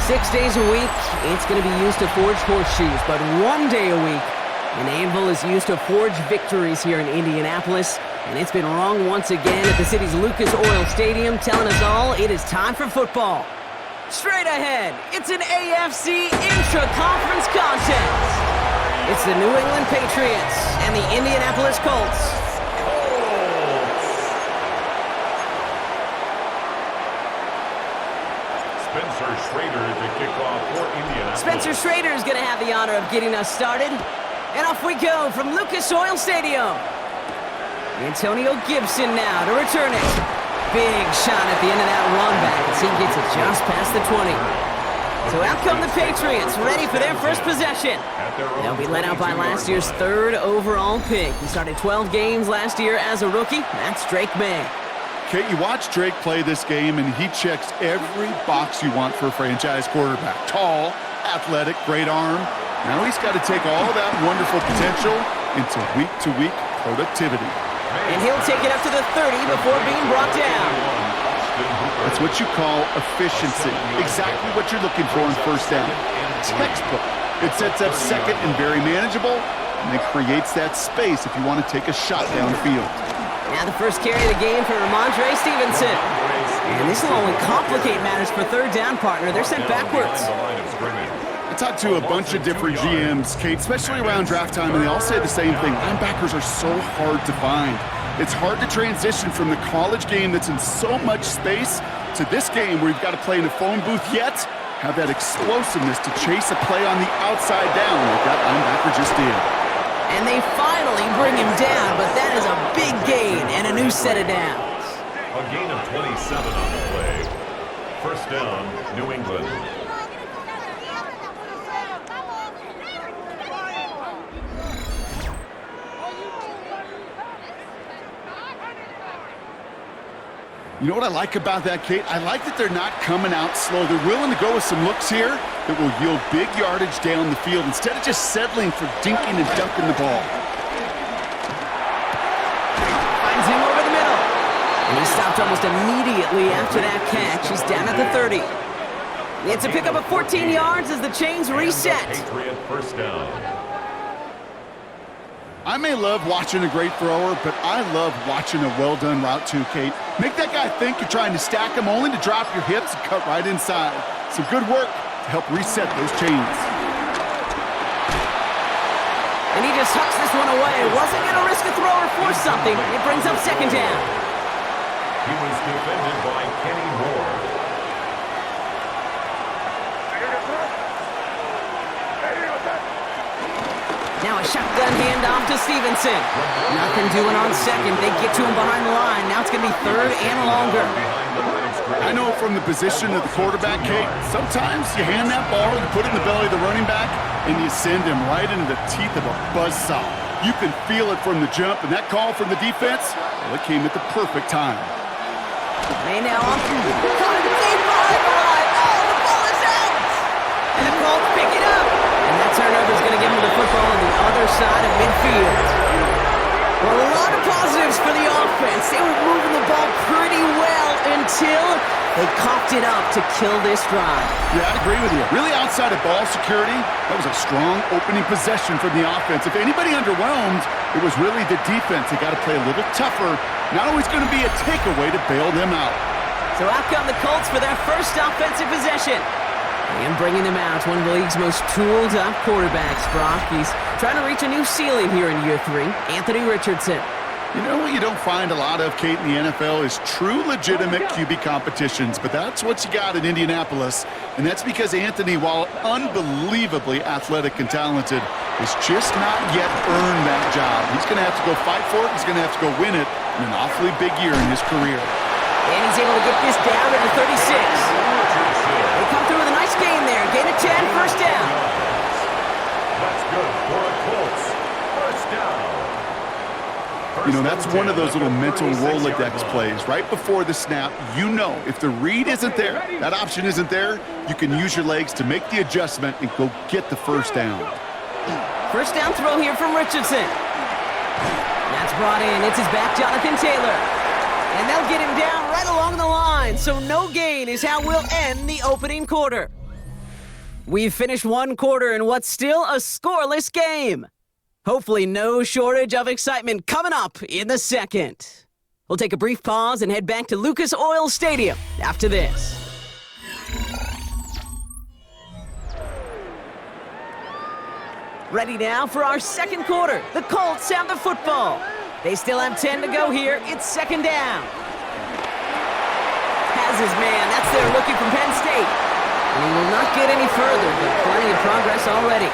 6 days a week, it's going to be used to forge horseshoes, but 1 day a week, an anvil is used to forge victories here in Indianapolis, and it's been wrong once again at the city's Lucas Oil Stadium, telling us all it is time for football. Straight ahead, it's an AFC intra-conference contest. It's the New England Patriots and the Indianapolis Colts. Spencer Schrader is going to have the honor of getting us started. And off we go from Lucas Oil Stadium. Antonio Gibson now to return it. Big shot at the end of that run back as he gets it just past the 20. So out come the Patriots, ready for their first possession. They'll be led out by last year's 3rd overall pick. He started 12 games last year as a rookie. That's Drake May. Kate, you watch Drake play this game, and he checks every box you want for a franchise quarterback. Tall, athletic, great arm. Now he's got to take all that wonderful potential into week-to-week productivity. And he'll take it up to the 30 before being brought down. That's what you call efficiency. Exactly what you're looking for in first down. Textbook. It sets up second and very manageable, and it creates that space if you want to take a shot downfield. Now the first carry of the game for Ramondre Stevenson. And this will only complicate matters for third down, partner. They're sent backwards. I talked to a bunch of different GMs, Kate, especially around draft time, and they all say the same thing. Linebackers are so hard to find. It's hard to transition from the college game that's in so much space to this game where you've got to play in a phone booth, yet have that explosiveness to chase a play on the outside down like that linebacker just did. And they finally bring him down, but that is a big gain and a new set of downs. A gain of 27 on the play. First down, New England. You know what I like about that, Kate? I like that they're not coming out slow. They're willing to go with some looks here that will yield big yardage down the field instead of just settling for dinking and ducking the ball. Finds him over the middle. And he stopped almost immediately after that catch. He's down at the 30. It's a pickup of 14 yards as the chains reset. Patriot first down. I may love watching a great thrower, but I love watching a well-done route too, Kate. Make that guy think you're trying to stack him only to drop your hips and cut right inside. Some good work to help reset those chains. And he just hucks this one away. Wasn't going to risk a throw or force something. It brings up second down. He was defended by Kenny Moore. Now a shotgun handoff to Stevenson. Nothing doing on second. They get to him behind the line. Now it's going to be third and longer. I know from the position of the quarterback, Kate, sometimes you hand that ball, you put it in the belly of the running back, and you send him right into the teeth of a buzzsaw. You can feel it from the jump, and that call from the defense, well, it came at the perfect time. May now off. Caught deep behind the line. Oh, the ball is out. And the Colts pick it up. And that turnover is going to give him the football on the other side of midfield. Well, a lot of positives for the offense. They were moving the ball pretty well until they coughed it up to kill this drive. Yeah, I agree with you. Really outside of ball security, that was a strong opening possession from the offense. If anybody underwhelmed, it was really the defense. They got to play a little tougher. Not always going to be a takeaway to bail them out. So out come the Colts for their first offensive possession. And bringing them out, one of the league's most tooled-up quarterbacks, Brock. He's trying to reach a new ceiling here in year 3. Anthony Richardson. You know what you don't find a lot of, Kate, in the NFL is true legitimate QB competitions, but that's what you got in Indianapolis, and that's because Anthony, while unbelievably athletic and talented, has just not yet earned that job. He's going to have to go fight for it. He's going to have to go win it in an awfully big year in his career. And he's able to get this down to the 36. They come through with a nice gain there. Gain of 10, first down. That's good for the Colts. First down. You know, that's one of those little mental Rolodex plays. Right before the snap, you know if the read isn't there, that option isn't there, you can use your legs to make the adjustment and go get the first down. First down throw here from Richardson. That's brought in. It's his back, Jonathan Taylor. And they'll get him down right along the line. So no gain is how we'll end the opening quarter. We've finished one quarter in what's still a scoreless game. Hopefully no shortage of excitement coming up in the second. We'll take a brief pause and head back to Lucas Oil Stadium after this. Ready now for our second quarter. The Colts have the football. They still have 10 to go here. It's second down. Has his man. That's there looking from Penn State. And he will not get any further, but plenty of progress already.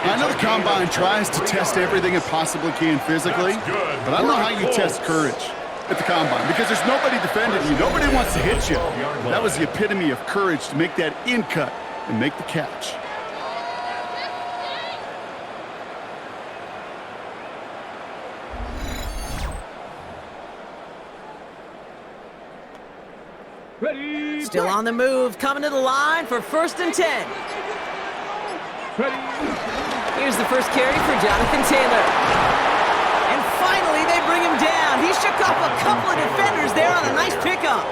I know the Combine tries to test everything it possibly can physically, but I don't know how you test courage at the Combine because there's nobody defending you. Nobody wants to hit you. That was the epitome of courage to make that in cut and make the catch. Still on the move, coming to the line for 1st and 10. Here's the first carry for Jonathan Taylor. And finally, they bring him down. He shook off a couple of defenders there on a nice pickup.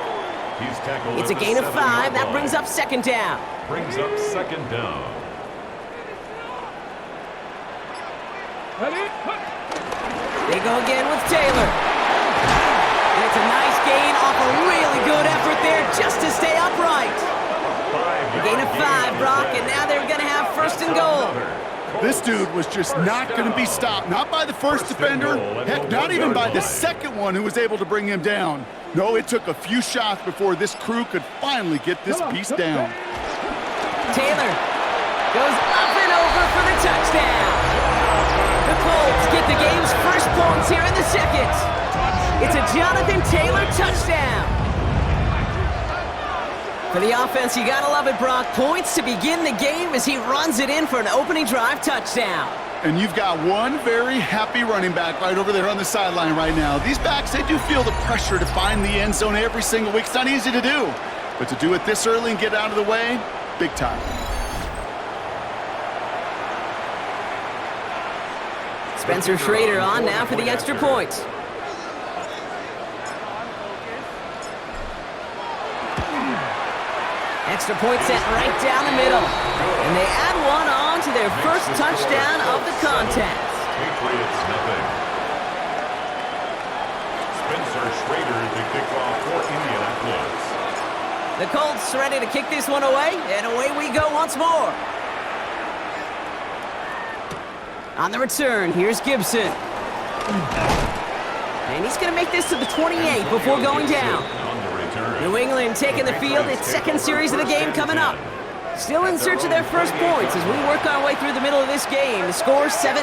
It's a gain of 5. That brings up second down. Brings up second down. They go again with Taylor. And it's a nice gain off a really good effort there just to stay upright. A gain of 5, Brock, and now they're going to have 1st and goal. This dude was just not going to be stopped, not by the first defender, heck, not even by the second one who was able to bring him down. No, it took a few shots before this crew could finally get this piece down. Taylor goes up and over for the touchdown. The Colts get the game's first points here in the second. It's a Jonathan Taylor touchdown. For the offense, you gotta love it, Brock. Points to begin the game as he runs it in for an opening drive touchdown. And you've got one very happy running back right over there on the sideline right now. These backs, they do feel the pressure to find the end zone every single week. It's not easy to do, but to do it this early and get out of the way, big time. Spencer Schrader on now for the extra point. Extra point sent right down the middle. And they add one on to their first touchdown of the contest. Patriots nothing. Spencer Schrader to kick off for Indianapolis. The Colts ready to kick this one away, and away we go once more. On the return, here's Gibson. And he's going to make this to the 28 before going down. New England taking the field, its second series of the game coming up. Still in search of their first points as we work our way through the middle of this game. The score 7-0.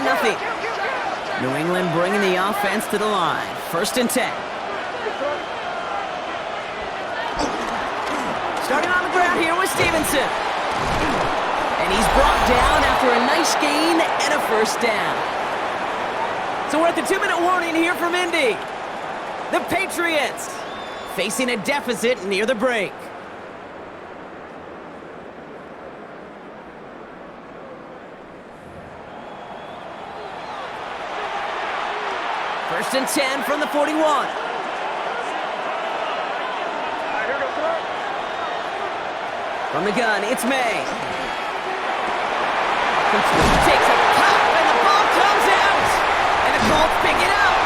New England bringing the offense to the line. 1st and 10. Starting on the ground here with Stevenson. And he's brought down after a nice gain and a first down. So we're at the 2-minute warning here from Indy. The Patriots facing a deficit near the break. First and 10 from the 41. From the gun, it's May. Takes a pop, and the ball comes out. And the Colts pick it up.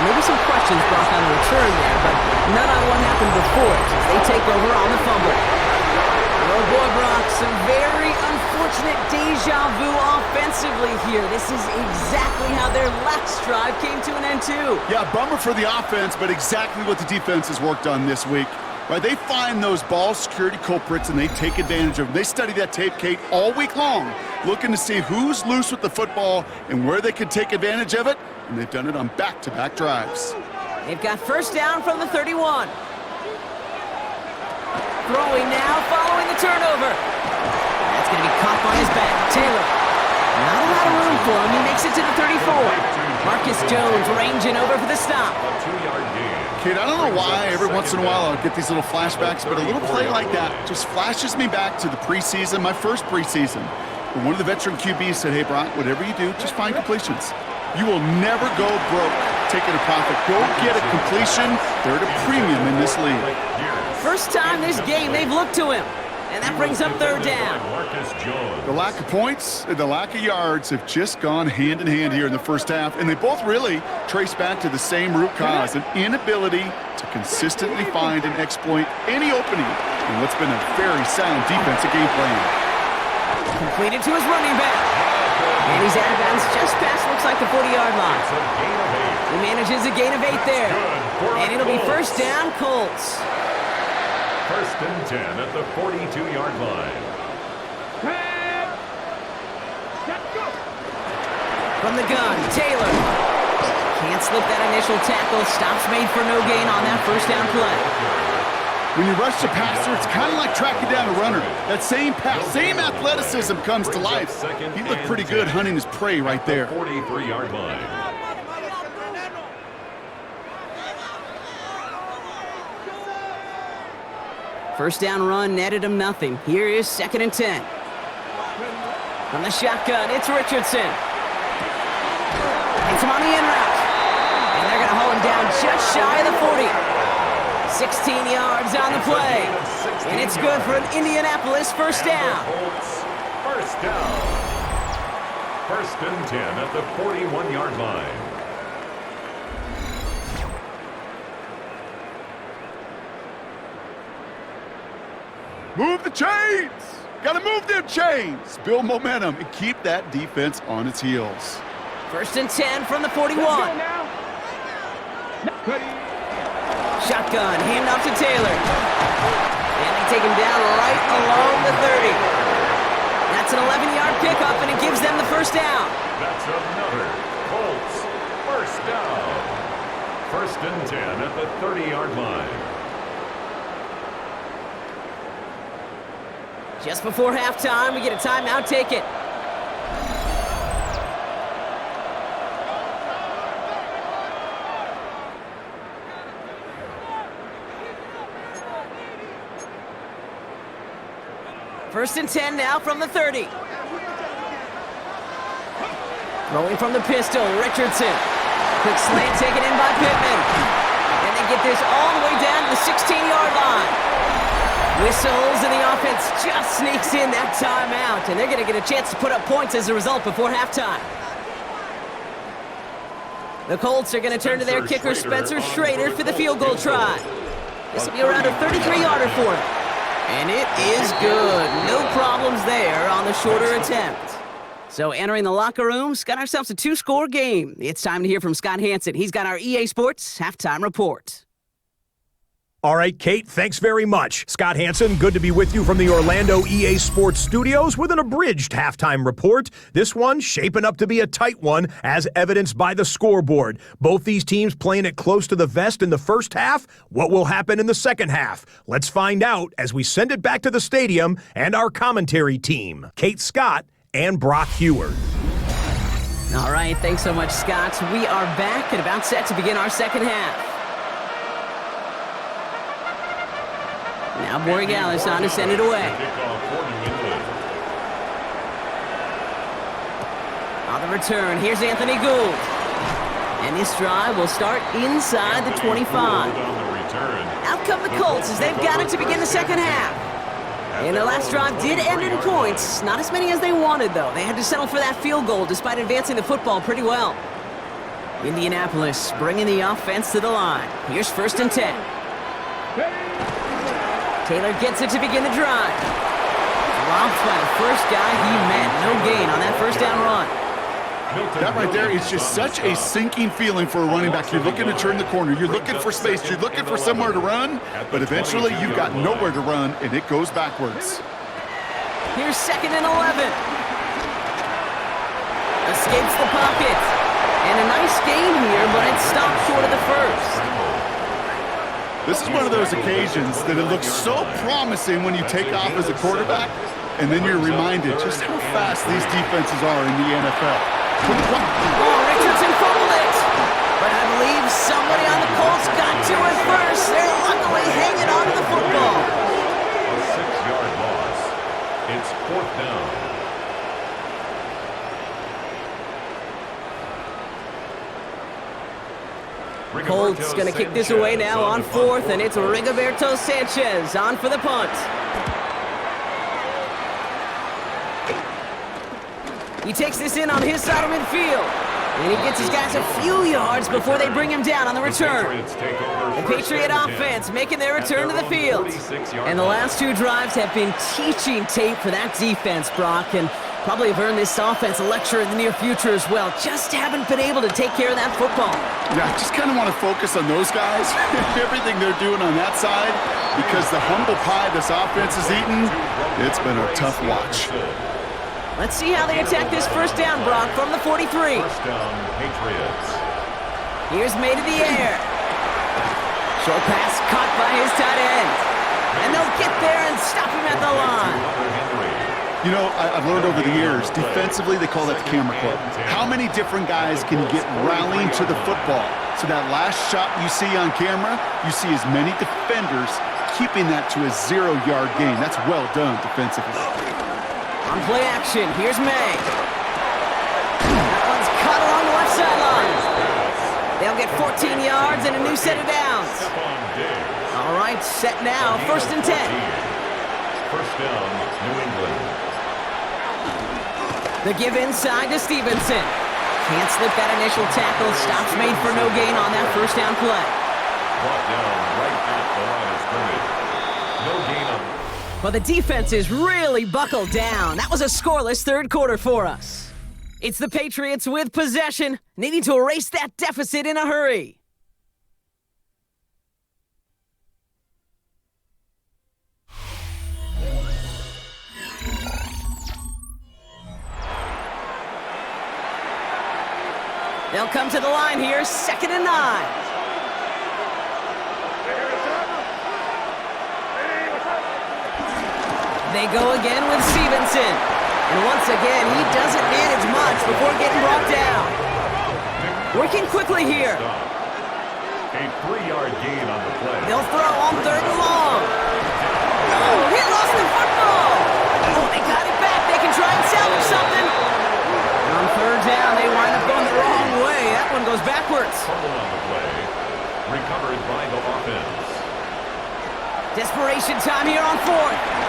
Maybe some questions brought on the return there, but none on what happened before it as they take over on the fumble. Oh boy, Brock, some very unfortunate deja vu offensively here. This is exactly how their last drive came to an end too. Yeah, bummer for the offense, but exactly what the defense has worked on this week. Right, they find those ball security culprits and they take advantage of them. They study that tape, Kate, all week long, looking to see who's loose with the football and where they could take advantage of it, and they've done it on back-to-back drives. They've got first down from the 31. Throwing now, following the turnover. That's going to be caught by his back. Taylor, not a lot of room for him. He makes it to the 34. Marcus Jones ranging over for the stop. A 2-yard gain. Kid, I don't know why every once in a while I'll get these little flashbacks, but a little play like that just flashes me back to the preseason, my first preseason. When one of the veteran QBs said, hey, Brock, whatever you do, just find completions. You will never go broke taking a profit. Go get a completion. They're at a premium in this league. First time this game they've looked to him. And that brings up third down. The lack of points and the lack of yards have just gone hand in hand here in the first half, and they both really trace back to the same root cause, an inability to consistently find and exploit any opening in what's been a very sound defensive game plan. Completed to his running back. And he's out of bounds just past, looks like the 40-yard line. He manages a gain of 8 there. And it'll be first down, Colts. First and 10 at the 42-yard line. From the gun, Taylor. Can't slip that initial tackle. Stops made for no gain on that first down play. When you rush the passer, it's kind of like tracking down a runner. That same pass, same athleticism comes to life. He looked pretty good hunting his prey right there. 43-yard line. First down run netted him nothing. Here is second and 10. From the shotgun, it's Richardson. It's him on the in route. And they're going to haul him down just shy of the 40. 16 yards on the play. And it's good for an Indianapolis first down. First down. First and 10 at the 41-yard line. Move the chains! Gotta move them chains! Build momentum and keep that defense on its heels. First and 10 from the 41. Shotgun, hand off to Taylor. And they take him down right along the 30. That's an 11-yard pickup, and it gives them the first down. That's another Colts first down. First and 10 at the 30-yard line. Just before halftime, we get a timeout. Take it. First and 10 now from the 30. Throwing from the pistol, Richardson. Quick slant taken in by Pittman. And they get this all the way down to the 16-yard line. Whistles, and the offense just sneaks in that timeout, and they're going to get a chance to put up points as a result before halftime. The Colts are going to turn to their kicker, Spencer Schrader, for the field goal try. This will be around a 33-yarder for him. And it is good. No problems there on the shorter attempt. So entering the locker rooms, got ourselves a 2-score game. It's time to hear from Scott Hanson. He's got our EA Sports halftime report. All right, Kate, thanks very much. Scott Hanson, good to be with you from the Orlando EA Sports Studios with an abridged halftime report. This one shaping up to be a tight one, as evidenced by the scoreboard. Both these teams playing it close to the vest in the first half. What will happen in the second half? Let's find out as we send it back to the stadium and our commentary team, Kate Scott and Brock Heward. All right, thanks so much, Scott. We are back and about set to begin our second half. Now Borregales on to send it away. On the return, here's Anthony Gould. And this drive will start inside the 25. Out come the Colts as they've got it to begin the second half. And the last drive did end in points. Not as many as they wanted, though. They had to settle for that field goal despite advancing the football pretty well. Indianapolis bringing the offense to the line. Here's first and 10. Taylor gets it to begin the drive. Dropped by the first guy he met. No gain on that first down run. That right there is just such a sinking feeling for a running back. You're looking to turn the corner. You're looking for space. You're looking for somewhere to run. But eventually, you've got nowhere to run, and it goes backwards. Here's second and 11. Escapes the pocket. And a nice gain here, but it stopped short of the first. This is one of those occasions that it looks so promising when you take off as a quarterback, and then you're reminded just how fast these defenses are in the NFL. Oh, Richardson fumbled it. But I believe somebody on the Colts got to it first. They're luckily hanging on to the football. A 6-yard loss. It's fourth down. Colts going to kick this away now on fourth, and it's Rigoberto Sanchez on for the punt. He takes this in on his side of midfield. And he gets his guys a few yards before they bring him down on the return. The Patriot offense making their return to the field. And the last two drives have been teaching tape for that defense, Brock, and probably have earned this offense a lecture in the near future as well. Just haven't been able to take care of that football. Yeah, I just kind of want to focus on those guys, everything they're doing on that side, because the humble pie this offense has eaten, it's been a tough watch. Let's see how they attack this first down, Brock, from the 43. First down, Patriots. Here's made in the air. Short pass caught by his tight end. And they'll get there and stop him at the line. You know, I've learned over the years, defensively, they call that the camera club. How many different guys can you get rallying to the football? So that last shot you see on camera, you see as many defenders keeping that to a 0-yard gain. That's well done defensively. On play action, here's May. That one's caught along the left sideline. They'll get 14 yards and a new set of downs. All right, set now, 1st and 10. First down, New England. The give inside to Stevenson. Can't slip that initial tackle. Stops made for no gain on that first down play. Brought down right at the line of scrimmage. No gain on. Well, the defense is really buckled down. That was a scoreless third quarter for us. It's the Patriots with possession, needing to erase that deficit in a hurry. They'll come to the line here, 2nd and 9. They go again with Stevenson. And once again, he doesn't manage much before getting brought down. Working quickly here. A 3-yard gain on the play. They'll throw on 3rd and long. Oh, he lost the football. Oh, they got it back. They can try and salvage something. On 3rd down, they wind up going the wrong way. That one goes backwards. Fumble on the play. Recovered by the offense. Desperation time here on 4th.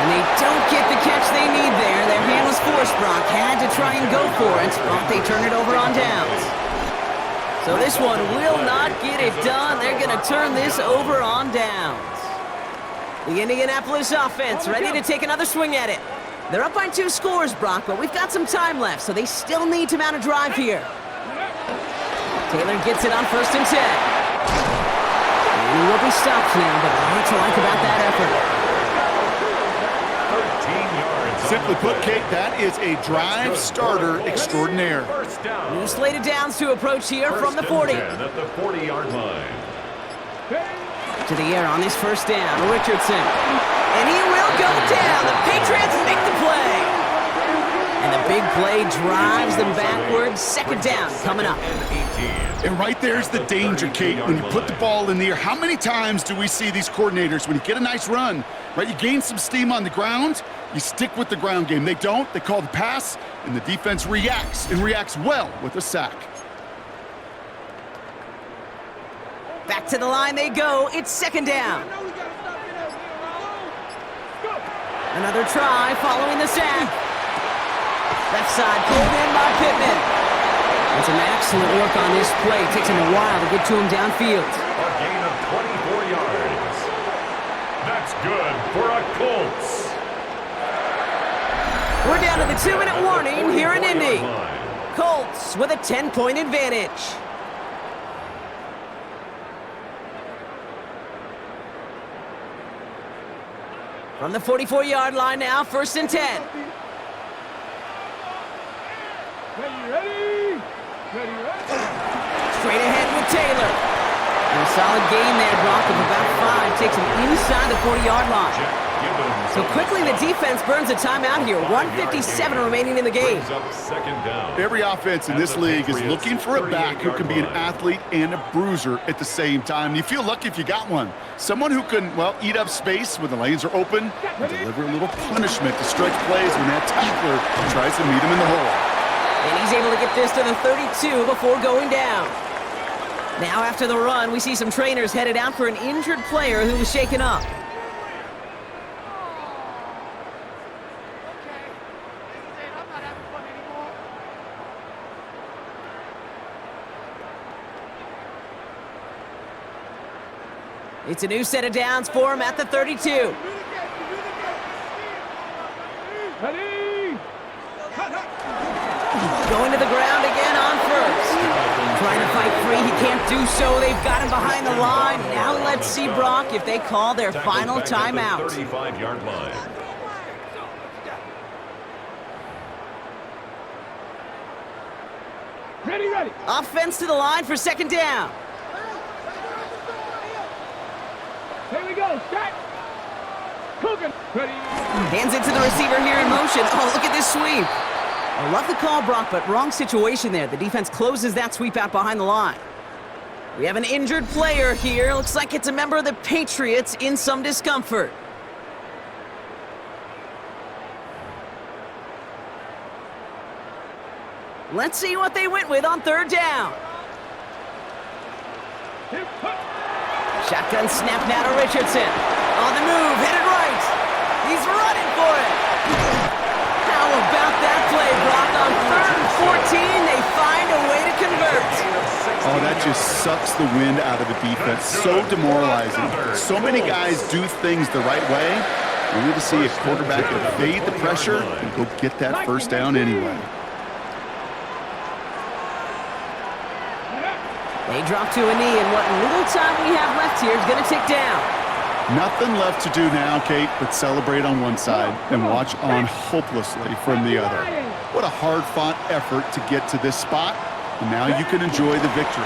And they don't get the catch they need there. Their hand was forced, Brock. Had to try and go for it, but they turn it over on downs. So this one will not get it done. They're going to turn this over on downs. The Indianapolis offense ready to take another swing at it. They're up by 2 scores, Brock, but we've got some time left, so they still need to mount a drive here. Taylor gets it on 1st and 10. And he will be stopped now, but what to like about that effort? 13 yards. Simply put, Kate, that is a drive starter extraordinaire. First down. New slated downs to approach here from the 40. 10 at the 40-yard line. To the air on this first down, Richardson. And he will go down. The Patriots make the play. And the big play drives them backwards. 2nd down coming up. And right there's the danger, Kate, when you put the ball in the air. How many times do we see these coordinators, when you get a nice run, right, you gain some steam on the ground, you stick with the ground game. They don't. They call the pass, and the defense reacts, and reacts well with a sack. Back to the line they go. It's 2nd down. Another try following the sack. Left side pulled in by Pittman. And some excellent work on this play. Takes him a while to get to him downfield. A gain of 24 yards. That's good for a Colts. We're down to the 2-minute warning here in Indy. Colts with a 10-point advantage. From the 44-yard line now, 1st and 10. Ready. Straight ahead with Taylor. And a solid gain there, Brock, of about 5. Takes him inside the 40-yard line. So quickly the defense burns a timeout here. 1:57 remaining in the game. Every offense in this league is looking for a back who can be an athlete and a bruiser at the same time. You feel lucky if you got one. Someone who can, well, eat up space when the lanes are open and deliver a little punishment to stretch plays when that tackler tries to meet him in the hole. And he's able to get this to the 32 before going down. Now after the run, we see some trainers headed out for an injured player who was shaken up. It's a new set of downs for him at the 32. Going to the ground again on first. Trying to fight free, he can't do so. They've got him behind the line. Now let's see, Brock, if they call their final timeout. 35-yard line. Ready. Offense to the line for second down. Here we go. Start. Cooking. Ready. Hands it to the receiver here in motion. Oh, look at this sweep. I love the call, Brock, but wrong situation there. The defense closes that sweep out behind the line. We have an injured player here. Looks like it's a member of the Patriots in some discomfort. Let's see what they went with on third down. Shotgun snap now to Richardson. On the move, headed right. He's running for it. How about that play, Brock? On 3rd and 14, they find a way to convert. Oh, that just sucks the wind out of a defense. So demoralizing. So many guys do things the right way. We need to see a quarterback evade the pressure and go get that first down anyway. They drop to a knee, and what little time we have left here is going to tick down. Nothing left to do now, Kate, but celebrate on one side and watch on hopelessly from the other. What a hard-fought effort to get to this spot, and now you can enjoy the victory.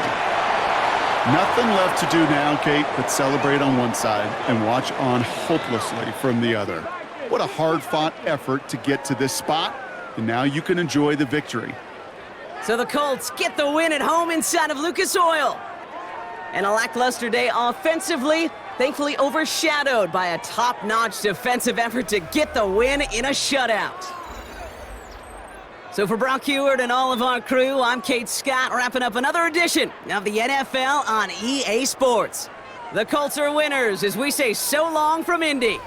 Nothing left to do now, Kate, but celebrate on one side and watch on hopelessly from the other. What a hard-fought effort to get to this spot, and now you can enjoy the victory. So the Colts get the win at home inside of Lucas Oil. And a lackluster day offensively, thankfully overshadowed by a top-notch defensive effort to get the win in a shutout. So for Brock Heward and all of our crew, I'm Kate Scott, wrapping up another edition of the NFL on EA Sports. The Colts are winners as we say so long from Indy.